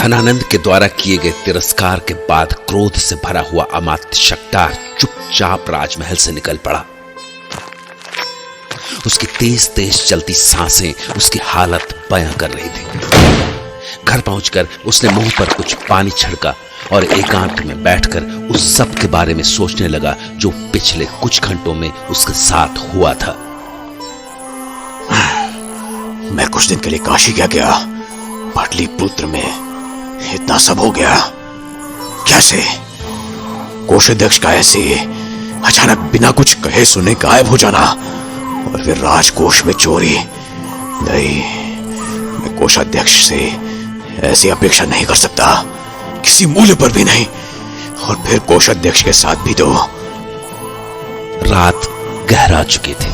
धनानंद के द्वारा किए गए तिरस्कार के बाद क्रोध से भरा हुआ अमात्य शक्टार चुपचाप राजमहल से निकल पड़ा। उसकी तेज तेज चलती सांसें उसकी हालत बयां कर रही थी। घर पहुंचकर उसने मुंह पर कुछ पानी छिड़का और एकांत में बैठकर उस सब के बारे में सोचने लगा जो पिछले कुछ घंटों में उसके साथ हुआ था। मैं कुछ दिन के लिए काशी गया, पाटलिपुत्र में इतना सब हो गया। कैसे कोषाध्यक्ष का ऐसे अचानक बिना कुछ कहे सुने गायब हो जाना और फिर राजकोष में चोरी। नहीं, मैं कोषाध्यक्ष से ऐसी अपेक्षा नहीं कर सकता, किसी मूल्य पर भी नहीं। और फिर कोषाध्यक्ष के साथ भी तो। रात गहरा चुकी थी।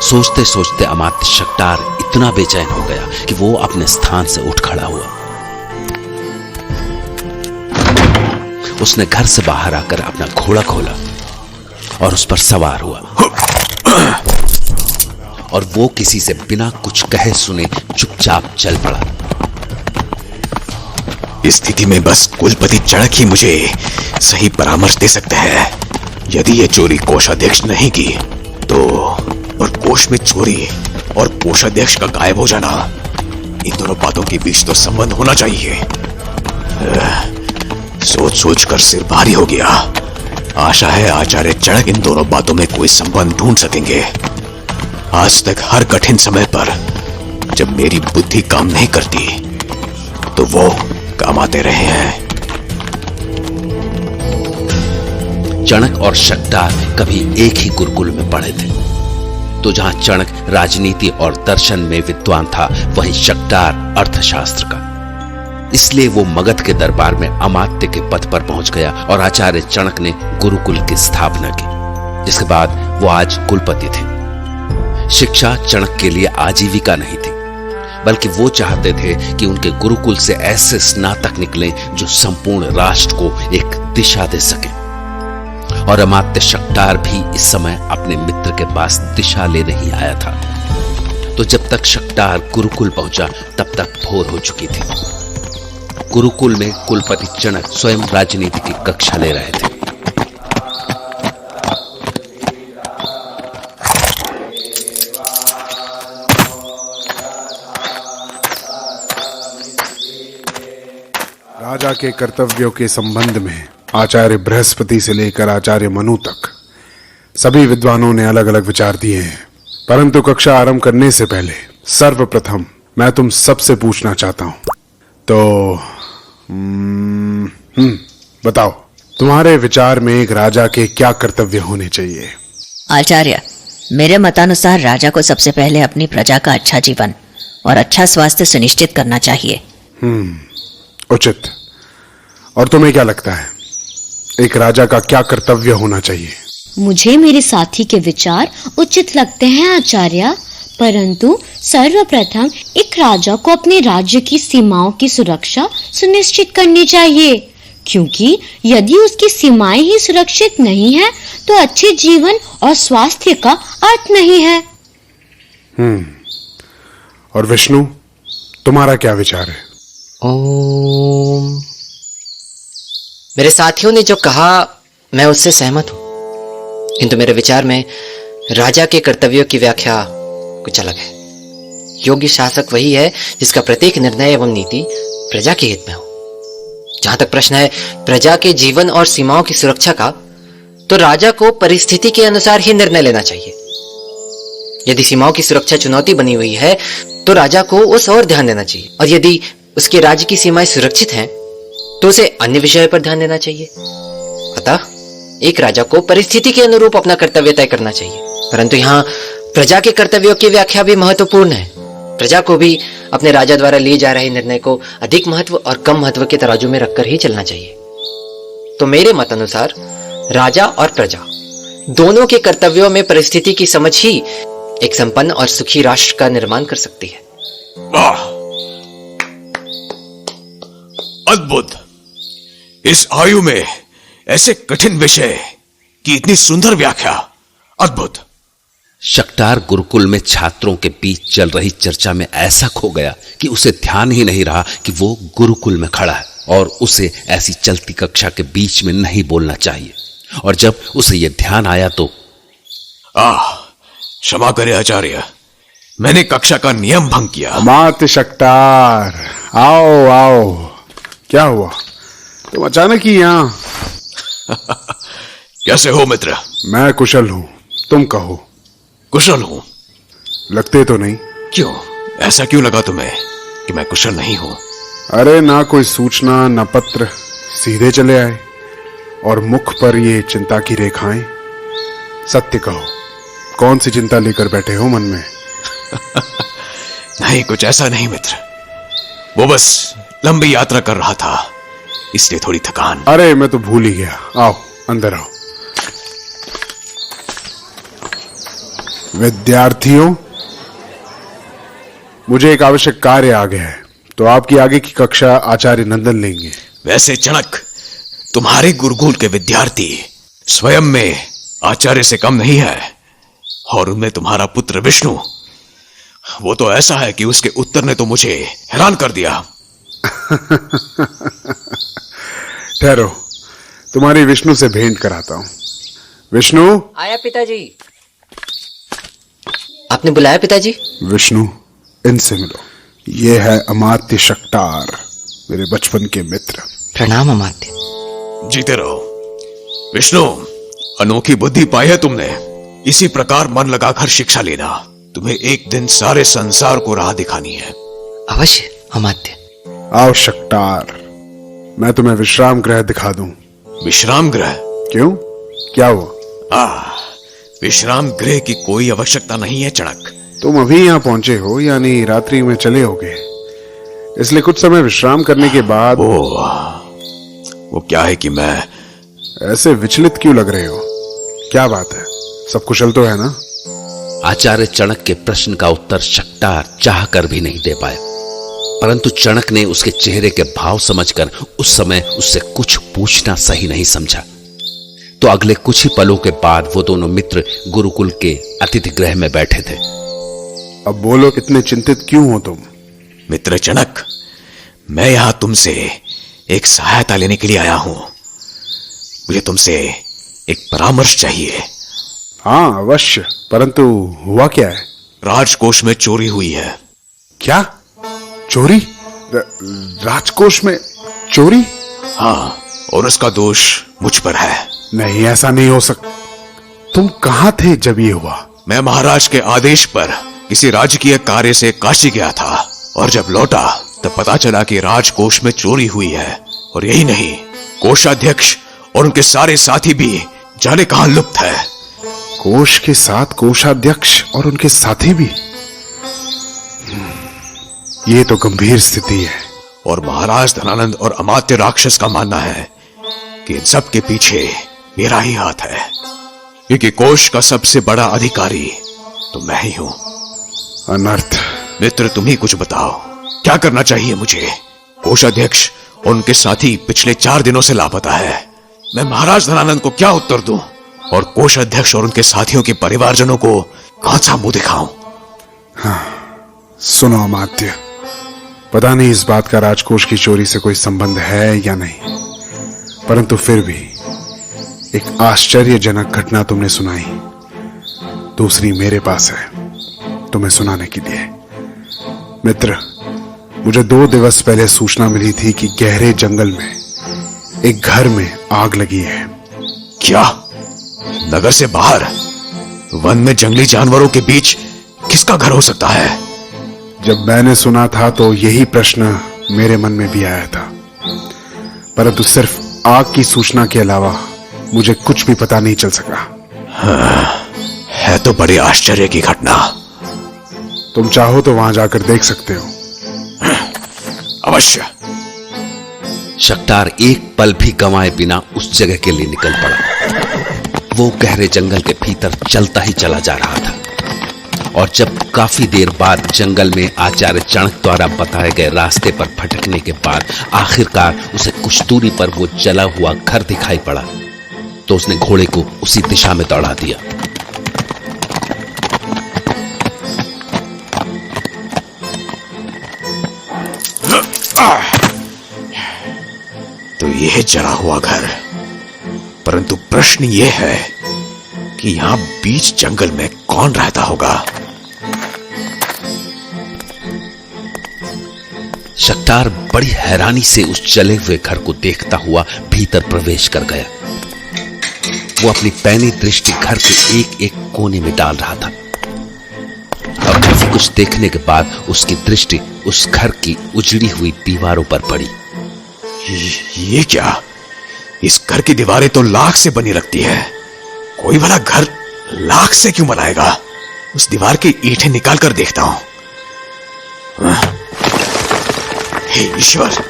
सोचते सोचते अमात्य शक्टार इतना बेचैन हो गया कि वो अपने स्थान से उठ खड़ा हुआ। उसने घर से बाहर आकर अपना घोड़ा खोला और उस पर सवार हुआ और वो किसी से बिना कुछ कहे सुने चुपचाप चल पड़ा। इस स्थिति में बस कुलपति चणक ही मुझे सही परामर्श दे सकता है। यदि ये चोरी कोषाध्यक्ष नहीं की तो, और कोष में चोरी और कोषाध्यक्ष का गायब हो जाना, इन दोनों बातों के बीच तो संबंध होना चाहिए। सोच सोच कर सिर भारी हो गया। आशा है आचार्य चणक इन दोनों बातों में कोई संबंध ढूंढ सकेंगे। आज तक हर कठिन समय पर जब मेरी बुद्धि काम नहीं करती तो वो काम आते रहे हैं। चणक और शक्टार कभी एक ही गुरुकुल में पढ़े थे। तो जहां चणक राजनीति और दर्शन में विद्वान था, वहीं शक्टार अर्थशास्त्र का। इसलिए वो मगध के दरबार में अमात्य के पद पर पहुंच गया और आचार्य चणक ने गुरुकुल की स्थापना की, जिसके बाद वो आज कुलपति थे। शिक्षा चणक के लिए आजीविका नहीं थी, बल्कि वो चाहते थे कि उनके गुरुकुल से ऐसे स्नातक निकलें जो संपूर्ण राष्ट्र को एक दिशा दे सके। और अमात्य शक्टार भी इस समय अपने मित्र के पास दिशा लेने ही आया था। तो जब तक शक्टार गुरुकुल पहुंचा तब तक भोर हो चुकी थी। गुरुकुल में कुलपति चणक स्वयं राजनीति की कक्षा ले रहे थे। राजा के कर्तव्यों के संबंध में आचार्य बृहस्पति से लेकर आचार्य मनु तक सभी विद्वानों ने अलग अलग विचार दिए हैं। परंतु कक्षा आरंभ करने से पहले सर्वप्रथम मैं तुम सबसे पूछना चाहता हूं। तो बताओ, तुम्हारे विचार में एक राजा के क्या कर्तव्य होने चाहिए? आचार्य, मेरे मतानुसार राजा को सबसे पहले अपनी प्रजा का अच्छा जीवन और अच्छा स्वास्थ्य सुनिश्चित करना चाहिए। उचित। और तुम्हें क्या लगता है, एक राजा का क्या कर्तव्य होना चाहिए? मुझे मेरे साथी के विचार उचित लगते हैं आचार्य, परंतु सर्वप्रथम एक राजा को अपने राज्य की सीमाओं की सुरक्षा सुनिश्चित करनी चाहिए, क्योंकि यदि उसकी सीमाएं ही सुरक्षित नहीं है तो अच्छे जीवन और स्वास्थ्य का अर्थ नहीं है। और विष्णु, तुम्हारा क्या विचार है? ओम। मेरे साथियों ने जो कहा मैं उससे सहमत हूं, किंतु मेरे विचार में राजा के कर्तव्यों की व्याख्या कुछ अलग है। योग्य शासक वही है जिसका प्रत्येक निर्णय एवं नीति प्रजा के हित में हो। जहां तक प्रश्न है प्रजा के जीवन और सीमाओं की सुरक्षा का, तो राजा को परिस्थिति के अनुसार ही निर्णय लेना चाहिए। यदि सीमाओं की सुरक्षा चुनौती बनी हुई है तो राजा को उस ओर ध्यान देना चाहिए, और यदि उसके राज्य की सीमाएं सुरक्षित हैं तो उसे अन्य विषय पर ध्यान देना चाहिए। अतः एक राजा को परिस्थिति के अनुरूप अपना कर्तव्य तय करना चाहिए। परंतु यहाँ प्रजा के कर्तव्यों की व्याख्या भी महत्वपूर्ण है। प्रजा को भी अपने राजा द्वारा लिए जा रहे निर्णय को अधिक महत्व और कम महत्व के तराजू में रखकर ही चलना चाहिए। तो मेरे मत अनुसार राजा और प्रजा दोनों के कर्तव्यों में परिस्थिति की समझ ही एक संपन्न और सुखी राष्ट्र का निर्माण कर सकती है। अद्भुत। इस आयु में ऐसे कठिन विषय की इतनी सुंदर व्याख्या, अद्भुत। शक्टार गुरुकुल में छात्रों के बीच चल रही चर्चा में ऐसा खो गया कि उसे ध्यान ही नहीं रहा कि वो गुरुकुल में खड़ा है और उसे ऐसी चलती कक्षा के बीच में नहीं बोलना चाहिए। और जब उसे यह ध्यान आया तो क्षमा करे आचार्य, मैंने कक्षा का नियम भंग किया। अमात्य शक्टार, आओ आओ। क्या हुआ, तुम अचानक ही यहां? कैसे हो मित्र? मैं कुशल हूं, तुम कहो। कुशल हूं? लगते तो नहीं। क्यों, ऐसा क्यों लगा तुम्हें कि मैं कुशल नहीं हूं? अरे ना कोई सूचना न पत्र, सीधे चले आए और मुख पर ये चिंता की रेखाएं। सत्य कहो, कौन सी चिंता लेकर बैठे हो मन में? नहीं, कुछ ऐसा नहीं मित्र, वो बस लंबी यात्रा कर रहा था, इसलिए थोड़ी थकान। अरे मैं तो भूल ही गया। आओ अंदर आओ। विद्यार्थियों, मुझे एक आवश्यक कार्य आ गया है, तो आपकी आगे की कक्षा आचार्य नंदन लेंगे। वैसे चणक, तुम्हारे गुरुकुल के विद्यार्थी स्वयं में आचार्य से कम नहीं है, और उनमें तुम्हारा पुत्र विष्णु, वो तो ऐसा है कि उसके उत्तर ने तो मुझे हैरान कर दिया। ठहरो, तुम्हारी विष्णु से भेंट कराता हूं। विष्णु। आया पिताजी। आपने बुलाया पिताजी? विष्णु, इनसे मिलो। ये है अमात्य शक्टार, मेरे बचपन के मित्र। प्रणाम अमात्य। जीते रहो। विष्णु, अनोखी बुद्धि पाई है तुमने। इसी प्रकार मन लगाकर शिक्षा लेना, तुम्हें एक दिन सारे संसार को राह दिखानी है। अवश्य अमात्य। आओ शक्टार, मैं तुम्हें विश्राम गृह दिखा दूं। विश्राम गृह? क्यों, क्या हुआ? विश्राम गृह की कोई आवश्यकता नहीं है चणक। तुम अभी यहां पहुंचे हो, यानी रात्रि में चले होगे, इसलिए कुछ समय विश्राम करने के बाद। वो क्या है कि मैं ऐसे विचलित क्यों लग रहे हो? क्या बात है, सब कुशल तो है ना? आचार्य चणक के प्रश्न का उत्तर शक्टार चाह कर भी नहीं दे पाया, परंतु चणक ने उसके चेहरे के भाव समझकर उस समय उससे कुछ पूछना सही नहीं समझा। तो अगले कुछ ही पलों के बाद वो दोनों मित्र गुरुकुल के अतिथि गृह में बैठे थे। अब बोलो, इतने चिंतित क्यों हो तुम? मित्र चणक, मैं यहां तुमसे एक सहायता लेने के लिए आया हूं। मुझे तुमसे एक परामर्श चाहिए। हाँ अवश्य, परंतु हुआ क्या है? राजकोष में चोरी हुई है। क्या? चोरी? राजकोष में चोरी? हाँ, और उसका दोष मुझ पर है। नहीं, ऐसा नहीं हो सकता। तुम कहां थे जब ये हुआ? मैं महाराज के आदेश पर किसी राजकीय कार्य से काशी गया था, और जब लौटा तब पता चला कि राजकोष में चोरी हुई है। और यही नहीं, कोषाध्यक्ष और उनके सारे साथी भी जाने कहां लुप्त है। कोष के साथ कोषाध्यक्ष और उनके साथी भी? ये तो गंभीर स्थिति है। और महाराज धनानंद और अमात्य राक्षस का मानना है कि इन सब के पीछे मेरा ही हाथ है, क्योंकि कोष का सबसे बड़ा अधिकारी तो मैं ही हूं। अनर्थ। मित्र, तुम ही कुछ बताओ, क्या करना चाहिए मुझे? कोषाध्यक्ष और उनके साथी पिछले 4 दिनों से लापता है। मैं महाराज धनानंद को क्या उत्तर दूं? और कोषाध्यक्ष और उनके साथियों के परिवारजनों को कौन सा मुंह दिखाऊं? सुनो अमात्य, पता नहीं इस बात का राजकोष की चोरी से कोई संबंध है या नहीं, परंतु फिर भी एक आश्चर्यजनक घटना तुमने सुनाई। दूसरी मेरे पास है तुम्हें सुनाने के लिए। मित्र, मुझे 2 दिवस पहले सूचना मिली थी कि गहरे जंगल में एक घर में आग लगी है। क्या? नगर से बाहर वन में जंगली जानवरों के बीच किसका घर हो सकता है? जब मैंने सुना था तो यही प्रश्न मेरे मन में भी आया था, परंतु सिर्फ आग की सूचना के अलावा मुझे कुछ भी पता नहीं चल सका। है तो बड़े आश्चर्य की घटना। तुम चाहो तो वहां जाकर देख सकते हो। अवश्य। शक्टार एक पल भी गंवाए बिना उस जगह के लिए निकल पड़ा। वो गहरे जंगल के भीतर चलता ही चला जा रहा था, और जब काफी देर बाद जंगल में आचार्य चणक द्वारा बताए गए रास्ते पर भटकने के बाद आखिरकार उसे कुछ दूरी पर वो जला हुआ घर दिखाई पड़ा, तो उसने घोड़े को उसी दिशा में दौड़ा दिया। तो यह जला हुआ घर, परंतु प्रश्न यह है कि यहां बीच जंगल में कौन रहता होगा? शक्टार बड़ी हैरानी से उस जले हुए घर को देखता हुआ भीतर प्रवेश कर गया। वो अपनी पैनी दृष्टि घर के एक एक कोने में डाल रहा था और काफी कुछ देखने के बाद उसकी दृष्टि उस घर की उजड़ी हुई दीवारों पर पड़ी। ये क्या? इस घर की दीवारें तो लाख से बनी लगती है। कोई भला घर लाख से क्यों बनाएगा? उस दीवार की ईंटें निकाल कर देखता हूं। हे ईश्वर,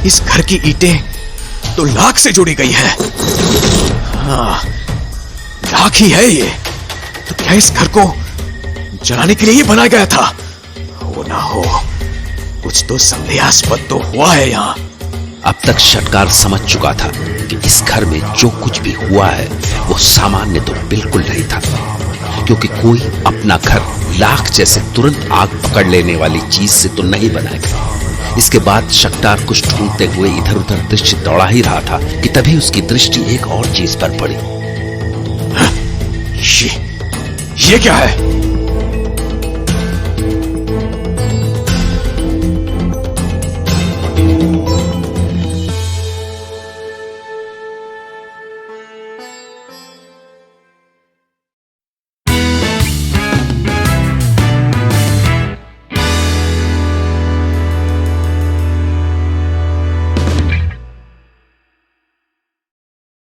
इस घर की ईंटें तो लाख से जुड़ी गई हैं। हाँ, लाख ही है ये। तो क्या इस घर को जलाने के लिए ही बनाया गया था? हो ना हो, कुछ तो संदेहास्पद तो हुआ है यहां। अब तक शटकार समझ चुका था कि इस घर में जो कुछ भी हुआ है वो सामान्य तो बिल्कुल नहीं था, क्योंकि कोई अपना घर लाख जैसे तुरंत आग पकड़ लेने वाली चीज से तो नहीं बनाएगा। इसके बाद शक्टार कुछ ढूंढते हुए इधर उधर दृष्टि दौड़ा ही रहा था कि तभी उसकी दृष्टि एक और चीज पर पड़ी। ये क्या है?